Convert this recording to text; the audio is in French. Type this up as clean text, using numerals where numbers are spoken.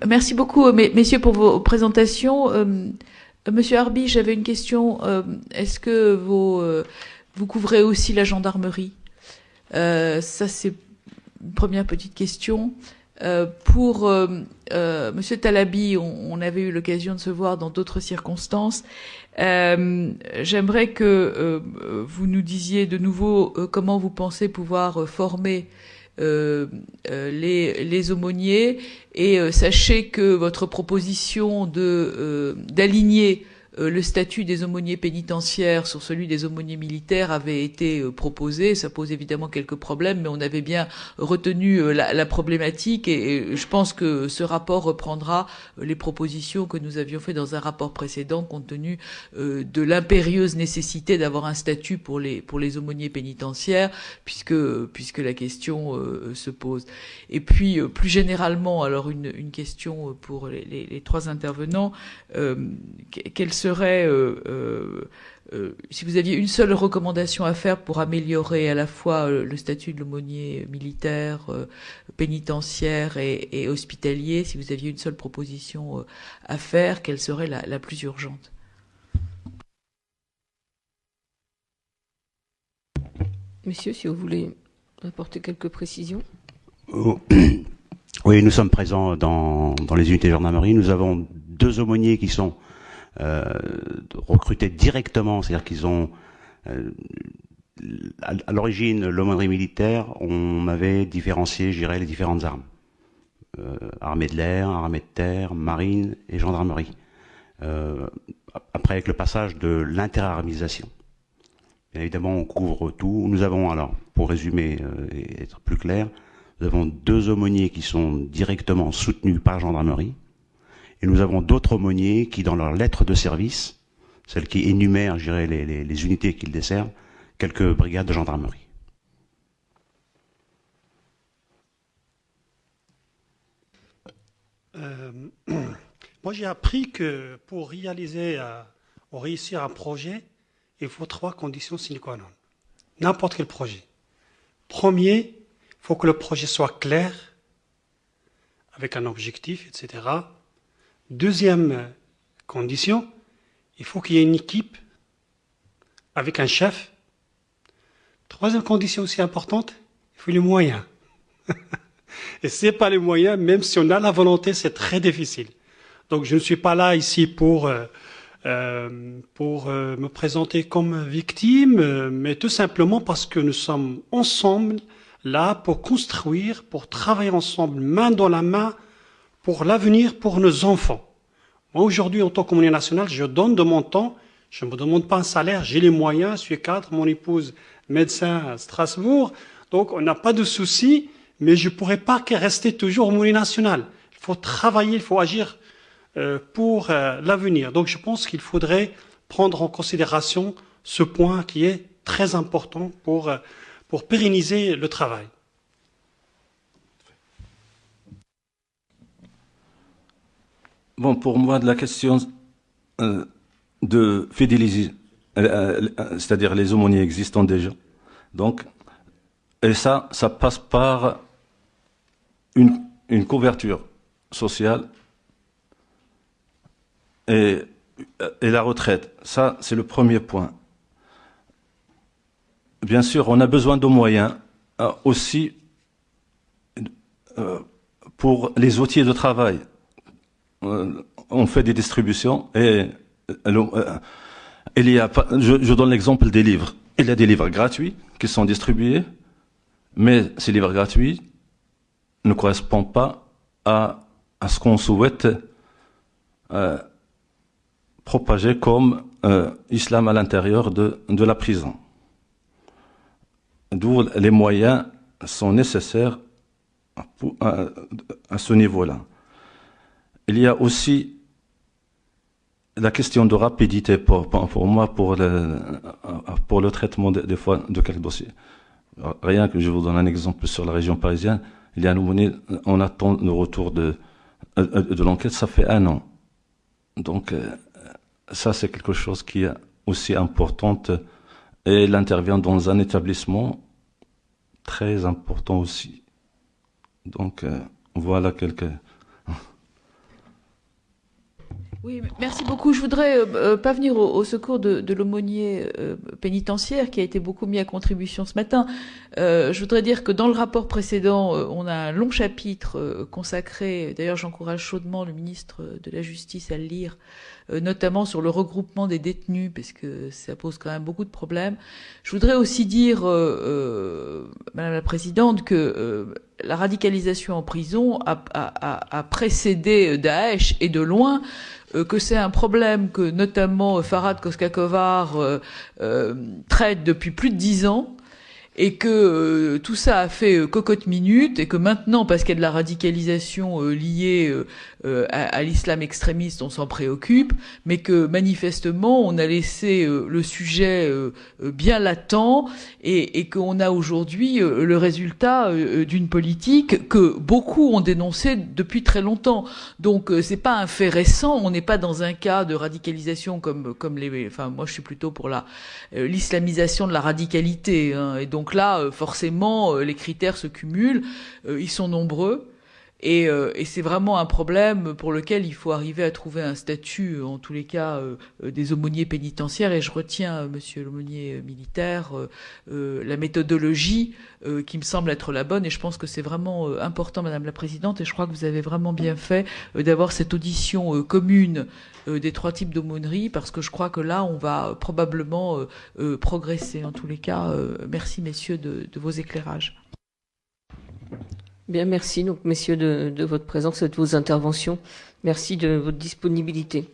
Merci beaucoup, messieurs, pour vos présentations. Monsieur Harby, j'avais une question. Est-ce que vous couvrez aussi la gendarmerie? Ça, c'est une première petite question. Pour Monsieur Talabi, on avait eu l'occasion de se voir dans d'autres circonstances. J'aimerais que vous nous disiez de nouveau comment vous pensez pouvoir former les aumôniers, et sachez que votre proposition d'aligner le statut des aumôniers pénitentiaires sur celui des aumôniers militaires avait été proposée. Ça pose évidemment quelques problèmes, mais on avait bien retenu la problématique, et je pense que ce rapport reprendra les propositions que nous avions faites dans un rapport précédent, compte tenu de l'impérieuse nécessité d'avoir un statut pour les aumôniers pénitentiaires, puisque la question se pose. Et puis plus généralement, alors une question pour les trois intervenants. Quelle serait, si vous aviez une seule recommandation à faire pour améliorer à la fois le statut de l'aumônier militaire, pénitentiaire et hospitalier, si vous aviez une seule proposition à faire, quelle serait la plus urgente? Monsieur, si vous voulez apporter quelques précisions. Oui, nous sommes présents dans les unités de gendarmerie. Nous avons 2 aumôniers qui sont recrutés directement, c'est-à-dire qu'ils ont à l'origine, l'aumônerie militaire, on avait différencié, je dirais, les différentes armes. Armée de l'air, armée de terre, marine et gendarmerie. Après, avec le passage de l'interarmisation. Bien évidemment, on couvre tout. Nous avons, alors, pour résumer et être plus clair, nous avons 2 aumôniers qui sont directement soutenus par gendarmerie. Et nous avons d'autres aumôniers qui, dans leur lettre de service, celle qui énumère, je dirais, les unités qu'ils desservent, quelques brigades de gendarmerie. Moi, j'ai appris que pour réussir un projet, il faut 3 conditions sine qua non. N'importe quel projet. Premier, il faut que le projet soit clair, avec un objectif, etc. Deuxième condition, il faut qu'il y ait une équipe avec un chef. Troisième condition aussi importante, il faut les moyens. Et si ce n'est pas les moyens, même si on a la volonté, c'est très difficile. Donc je ne suis pas là ici pour me présenter comme victime, mais tout simplement parce que nous sommes ensemble là pour construire, pour travailler ensemble, main dans la main, pour l'avenir, pour nos enfants. Moi, aujourd'hui, en tant qu'aumônier national, je donne de mon temps, je ne me demande pas un salaire, j'ai les moyens, je suis cadre, mon épouse médecin à Strasbourg, donc on n'a pas de souci, mais je ne pourrais pas rester toujours aumônier national. Il faut travailler, il faut agir pour l'avenir. Donc je pense qu'il faudrait prendre en considération ce point qui est très important pour pérenniser le travail. Bon, pour moi, de la question de fidéliser, c'est-à-dire les aumôniers existants déjà. Donc, et ça passe par une couverture sociale et la retraite. Ça, c'est le premier point. Bien sûr, on a besoin de moyens aussi pour les outils de travail. On fait des distributions et il y a, je donne l'exemple des livres. Il y a des livres gratuits qui sont distribués, mais ces livres gratuits ne correspondent pas à ce qu'on souhaite propager comme islam à l'intérieur de la prison. D'où les moyens sont nécessaires à ce niveau-là. Il y a aussi la question de rapidité pour moi, pour le traitement des fois de quelques dossiers. Rien que je vous donne un exemple sur la région parisienne, il y a un aumônier, on attend le retour de l'enquête, ça fait 1 an. Donc ça c'est quelque chose qui est aussi important et il intervient dans un établissement très important aussi. Donc voilà quelques Oui, merci beaucoup. Je voudrais pas venir au secours de l'aumônier pénitentiaire qui a été beaucoup mis à contribution ce matin. Je voudrais dire que dans le rapport précédent, on a un long chapitre consacré, d'ailleurs j'encourage chaudement le ministre de la Justice à le lire, notamment sur le regroupement des détenus, parce que ça pose quand même beaucoup de problèmes. Je voudrais aussi dire, Madame la Présidente, que la radicalisation en prison a précédé Daesh et de loin, que c'est un problème que notamment Farhad Koskakovar traite depuis plus de 10 ans, et que tout ça a fait cocotte minute, et que maintenant, parce qu'il y a de la radicalisation liée à l'islam extrémiste, on s'en préoccupe, mais que manifestement on a laissé le sujet bien latent, et qu'on a aujourd'hui le résultat d'une politique que beaucoup ont dénoncée depuis très longtemps. Donc c'est pas un fait récent, on n'est pas dans un cas de radicalisation comme les, enfin moi je suis plutôt pour l'islamisation de la radicalité, hein, et donc là forcément les critères se cumulent, ils sont nombreux. Et c'est vraiment un problème pour lequel il faut arriver à trouver un statut, en tous les cas, des aumôniers pénitentiaires. Et je retiens, monsieur l'aumônier militaire, la méthodologie qui me semble être la bonne. Et je pense que c'est vraiment important, Madame la Présidente. Et je crois que vous avez vraiment bien fait d'avoir cette audition commune des 3 types d'aumônerie, parce que je crois que là, on va probablement progresser. En tous les cas, merci, messieurs, de vos éclairages. Bien, merci, donc, messieurs, de votre présence et de vos interventions. Merci de votre disponibilité.